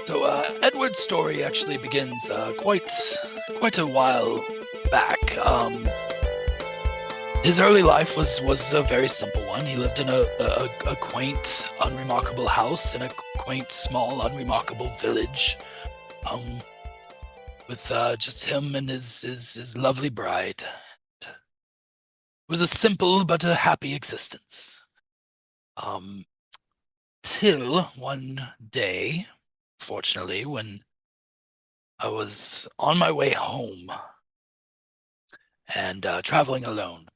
So Edward's story actually begins quite a while back. His early life was a very simple one. He lived in a quaint, unremarkable house in a quaint, small, unremarkable village, um, with just him and his lovely bride. It was a simple but a happy existence. Um, till one day, fortunately, when I was on my way home and traveling alone,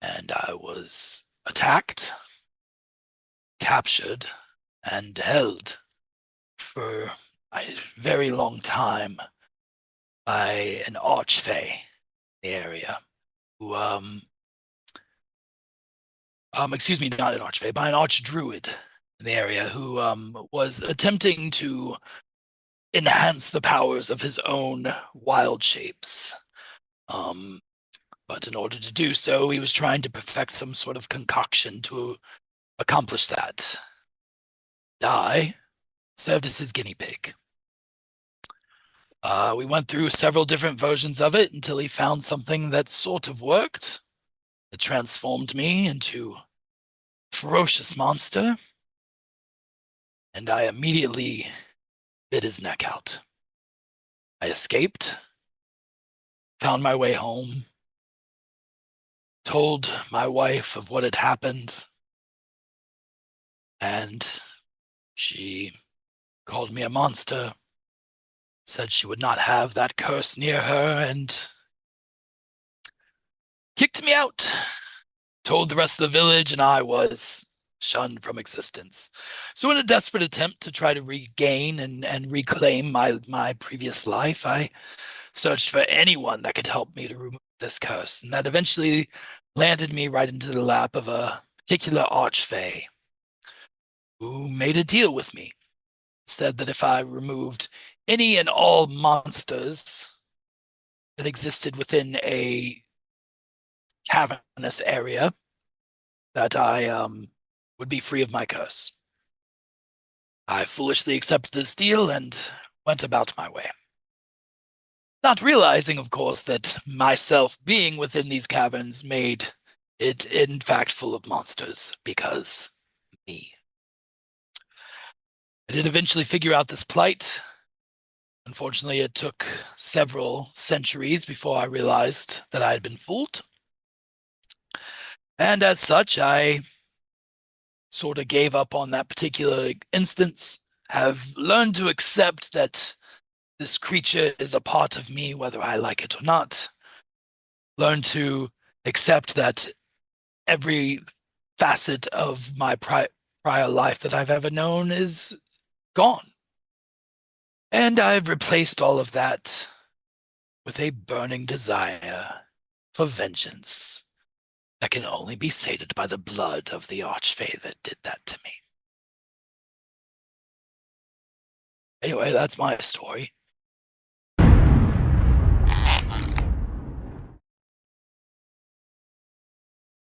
and I was attacked, captured, and held for a very long time by an archfey in the area who, excuse me, not an archfey, by an archdruid in the area who was attempting to enhance the powers of his own wild shapes. Um, but in order to do so, he was trying to perfect some sort of concoction to accomplish that. I served as his guinea pig. We went through several different versions of it until he found something that sort of worked. It transformed me into a ferocious monster, and I immediately bit his neck out. I escaped, found my way home, told my wife of what had happened, and she called me a monster, said she would not have that curse near her, and kicked me out. Told the rest of the village, and I was shunned from existence. So, in a desperate attempt to try to regain and reclaim my previous life, I searched for anyone that could help me to remove this curse, and that eventually landed me right into the lap of a particular archfey who made a deal with me. Said that if I removed any and all monsters that existed within a cavernous area, that I would be free of my curse. I foolishly accepted this deal and went about my way. Not realizing, of course, that myself being within these caverns made it, in fact, full of monsters, because me. I did eventually figure out this plight. Unfortunately, it took several centuries before I realized that I had been fooled. And as such, I sort of gave up on that particular instance, have learned to accept that this creature is a part of me, whether I like it or not. Learn to accept that every facet of my prior life that I've ever known is gone. And I've replaced all of that with a burning desire for vengeance that can only be sated by the blood of the archfey that did that to me. Anyway, that's my story.